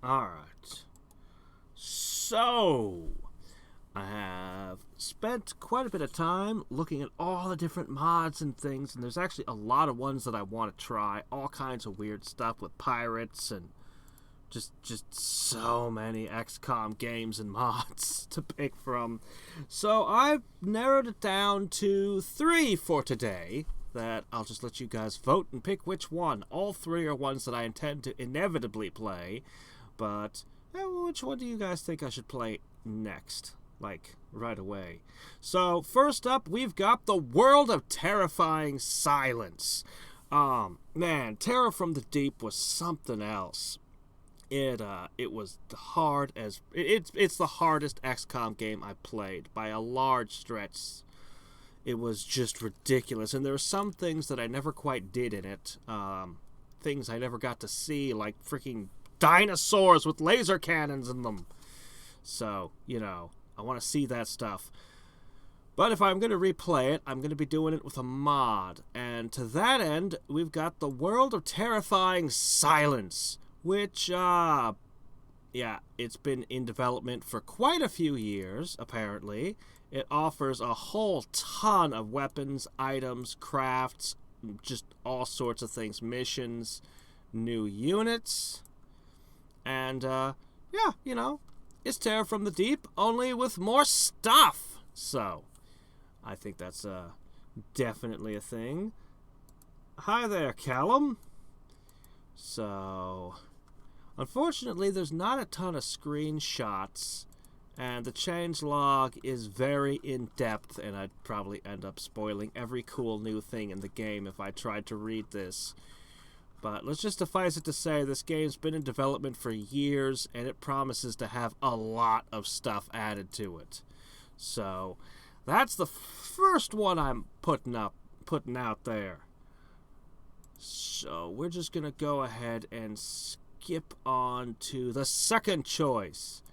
Alright. So, I have spent quite a bit of time looking at all the different mods and things, and there's actually a lot of ones that I want to try. All kinds of weird stuff with pirates and just so many XCOM games and mods to pick from. So I've narrowed it down to 3 for today that I'll just let you guys vote and pick which one. All 3 are ones that I intend to inevitably play, but which one do you guys think I should play next? Like, right away. So, first up, we've got the World of Terrifying Silence. Man, Terror from the Deep was something else. It was hard as... It's the hardest XCOM game I played by a large stretch. It was just ridiculous, and there were some things that I never quite did in it. Things I never got to see, like freaking dinosaurs with laser cannons in them. So, I want to see that stuff. But if I'm going to replay it, I'm going to be doing it with a mod. And to that end, we've got the World of Terrifying Silence, which, it's been in development for quite a few years, apparently. It offers a whole ton of weapons, items, crafts, just all sorts of things, missions, new units, and, it's Terror from the Deep, only with more stuff. So, I think that's definitely a thing. Hi there, Callum. So, unfortunately, there's not a ton of screenshots, and the changelog is very in-depth, and I'd probably end up spoiling every cool new thing in the game if I tried to read this. But let's just suffice it to say this game's been in development for years, and it promises to have a lot of stuff added to it. So, that's the first one I'm putting out there. So, we're just going to go ahead and skip on to the second choice.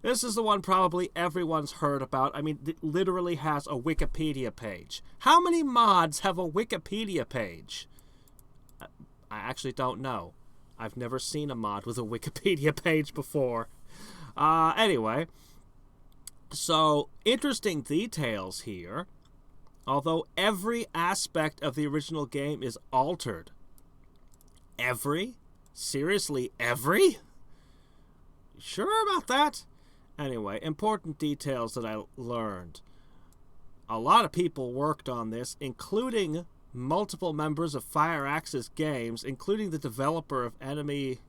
This is the one probably everyone's heard about. I mean, it literally has a Wikipedia page. How many mods have a Wikipedia page? I actually don't know. I've never seen a mod with a Wikipedia page before. Anyway, so interesting details here. Although every aspect of the original game is altered. Every? Seriously, every? Sure about that? Anyway, important details that I learned. A lot of people worked on this, including multiple members of Fire Axis Games, including the developer of Enemy...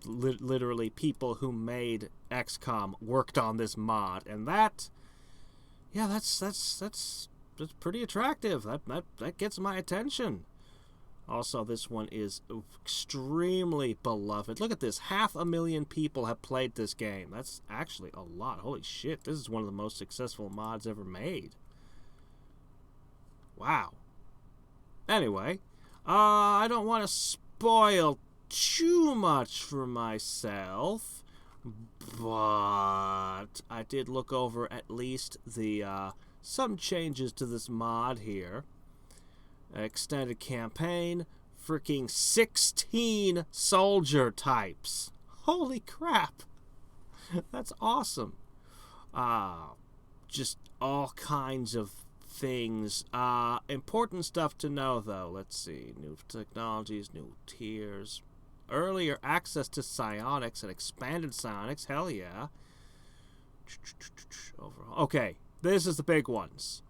literally people who made XCOM worked on this mod, and that's pretty attractive. That gets my attention. Also, this one is extremely beloved. Look at this. 500,000 people have played this game. That's actually a lot. Holy shit, this is one of the most successful mods ever made. Wow. Anyway, I don't want to spoil too much for myself, but I did look over at least the some changes to this mod here. Extended campaign, freaking 16 soldier types. Holy crap. That's awesome. Just all kinds of things. Important stuff to know, though. Let's see. New technologies, new tiers. Earlier access to psionics and expanded psionics. Hell yeah. Overall. Okay, this is the big ones.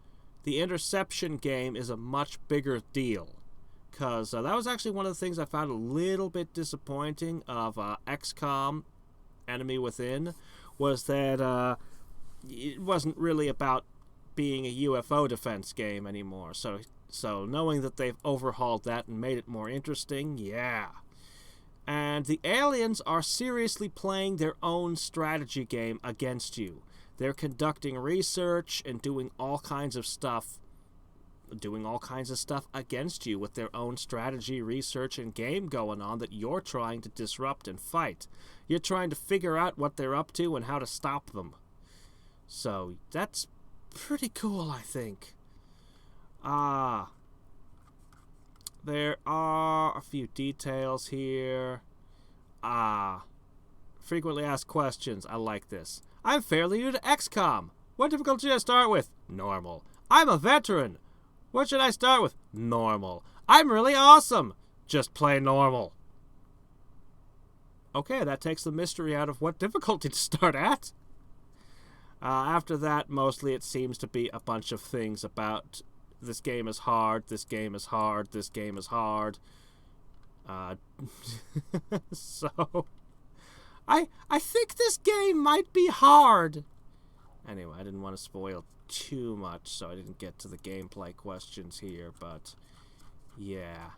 The interception game is a much bigger deal. Because that was actually one of the things I found a little bit disappointing of XCOM Enemy Within. Was that it wasn't really about being a UFO defense game anymore. So knowing that they've overhauled that and made it more interesting, yeah. And the aliens are seriously playing their own strategy game against you. They're conducting research and doing all kinds of stuff against you with their own strategy, research, and game going on that you're trying to disrupt and fight. You're trying to figure out what they're up to and how to stop them. So, that's pretty cool, I think. There are a few details here. Frequently asked questions. I like this. I'm fairly new to XCOM. What difficulty should I start with? Normal. I'm a veteran. What should I start with? Normal. I'm really awesome. Just play normal. Okay, that takes the mystery out of what difficulty to start at. After that, mostly it seems to be a bunch of things about this game is hard, this game is hard, this game is hard. So, I think this game might be hard. Anyway, I didn't want to spoil too much, so I didn't get to the gameplay questions here, but yeah.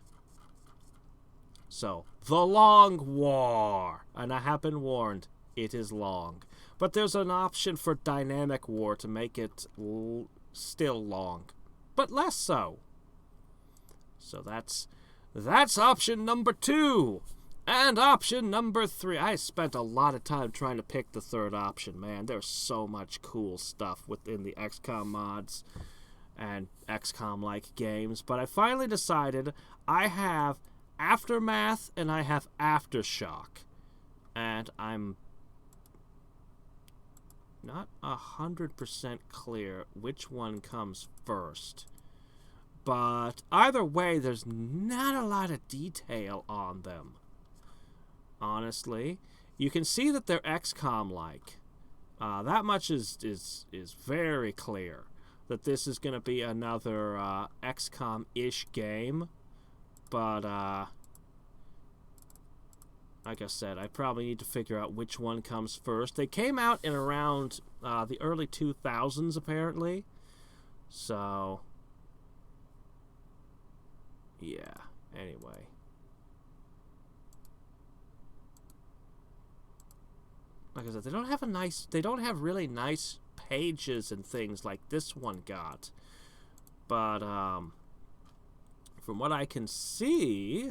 So, the Long War. And I have been warned, it is long. But there's an option for dynamic war to make it still long, but less so. So that's option number 2. And option number 3. I spent a lot of time trying to pick the third option, man. There's so much cool stuff within the XCOM mods and XCOM-like games. But I finally decided I have Aftermath and I have Aftershock. And I'm not 100% clear which one comes first. But either way, there's not a lot of detail on them. Honestly, you can see that they're XCOM-like. That much is very clear. That this is going to be another XCOM-ish game. But, like I said, I probably need to figure out which one comes first. They came out in around the early 2000s, apparently. So, yeah. Anyway. Like I said, they don't have really nice pages and things like this one got. But, from what I can see,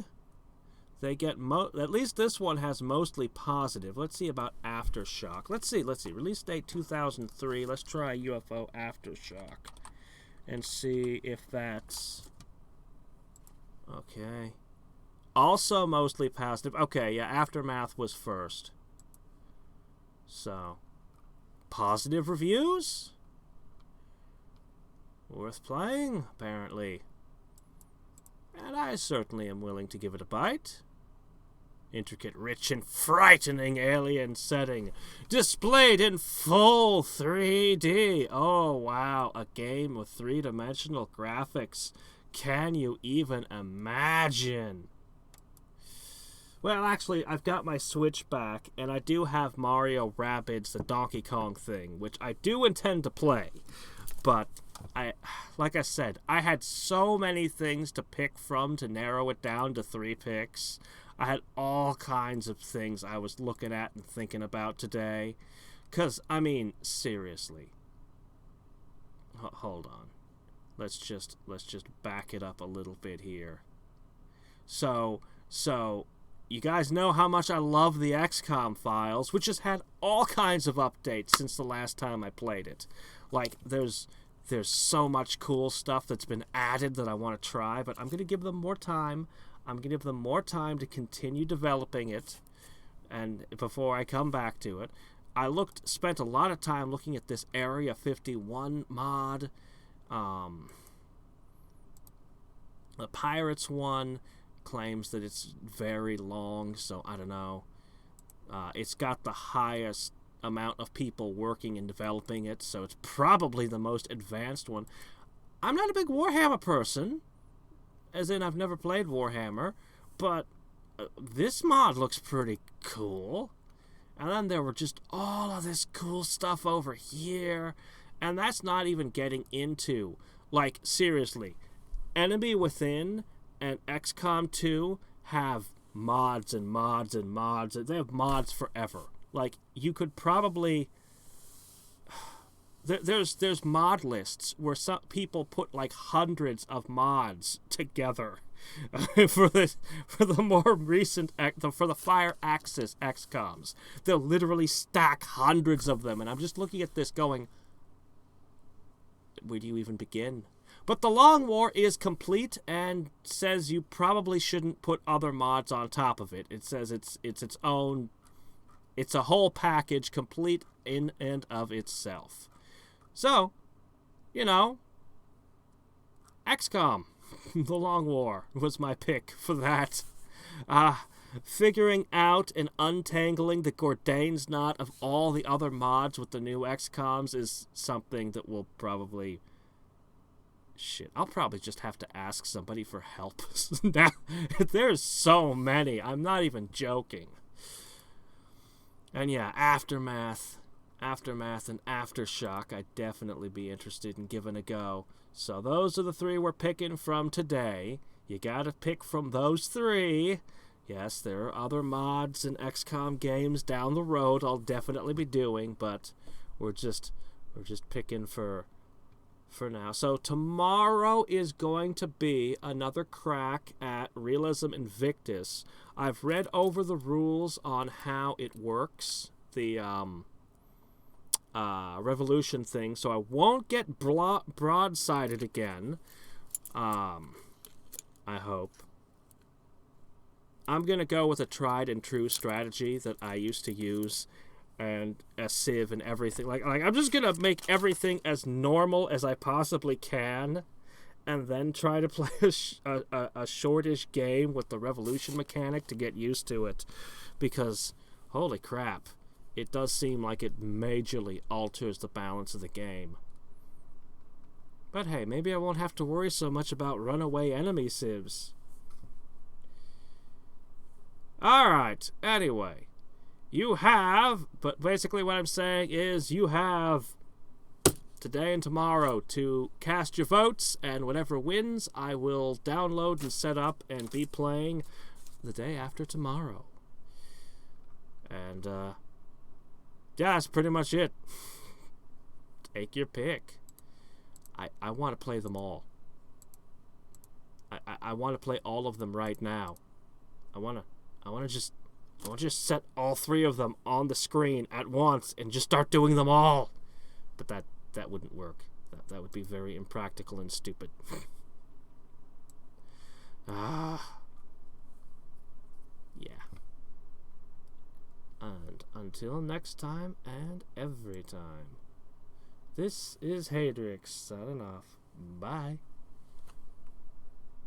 they get at least this one has mostly positive. Let's see about Aftershock. Let's see. Release date 2003. Let's try UFO Aftershock and see if that's okay. Also mostly positive. Okay, yeah, Aftermath was first. So, positive reviews? Worth playing, apparently. And I certainly am willing to give it a bite. Intricate, rich, and frightening alien setting. Displayed in full 3D. Oh, wow. A game with 3-dimensional graphics. Can you even imagine? Well, actually, I've got my Switch back, and I do have Mario Rabbids, the Donkey Kong thing, which I do intend to play. But, like I said, I had so many things to pick from to narrow it down to 3 picks. I had all kinds of things I was looking at and thinking about today. 'Cause, I mean, seriously. Hold on. Let's just back it up a little bit here. So, you guys know how much I love the XCOM files, which has had all kinds of updates since the last time I played it. Like, there's so much cool stuff that's been added that I want to try, but I'm going to give them more time. I'm going to give them more time to continue developing it, and before I come back to it. I spent a lot of time looking at this Area 51 mod, the Pirates one claims that it's very long, so I don't know. It's got the highest amount of people working and developing it, so it's probably the most advanced one. I'm not a big Warhammer person, as in I've never played Warhammer, but this mod looks pretty cool. And then there were just all of this cool stuff over here, and that's not even getting into, like, seriously, Enemy Within and XCOM 2 have mods and mods and mods. They have mods forever. Like, you could probably... There's mod lists where some people put, like, hundreds of mods together for the more recent... for the Fire Axis XCOMs. They'll literally stack hundreds of them, and I'm just looking at this going... Where do you even begin? But the Long War is complete and says you probably shouldn't put other mods on top of it. It says it's its own... It's a whole package, complete in and of itself. So, you know, XCOM, The Long War, was my pick for that. Figuring out and untangling the Gordane's knot of all the other mods with the new XCOMs is something that will probably... Shit, I'll probably just have to ask somebody for help. Now, there's so many. I'm not even joking. And yeah, Aftermath, and Aftershock, I'd definitely be interested in giving a go. So those are the three we're picking from today. You gotta pick from those three. Yes, there are other mods and XCOM games down the road I'll definitely be doing, but we're just picking for now. So tomorrow is going to be another crack at Realism Invictus. I've read over the rules on how it works, the Revolution thing, so I won't get broadsided again. I hope. I'm going to go with a tried and true strategy that I used to use, and a Civ and everything. Like I'm just going to make everything as normal as I possibly can, and then try to play a shortish game with the Revolution mechanic to get used to it. Because, holy crap, it does seem like it majorly alters the balance of the game. But hey, maybe I won't have to worry so much about runaway enemy civs. Alright, anyway. You have, but basically what I'm saying is you have today and tomorrow to cast your votes, and whatever wins, I will download and set up and be playing the day after tomorrow. And, yeah, that's pretty much it. Take your pick. I want to play them all. I want to play all of them right now. I want to just set all three of them on the screen at once and just start doing them all. But that wouldn't work. That would be very impractical and stupid. Yeah. And until next time and every time, this is Hadriex signing off. Bye.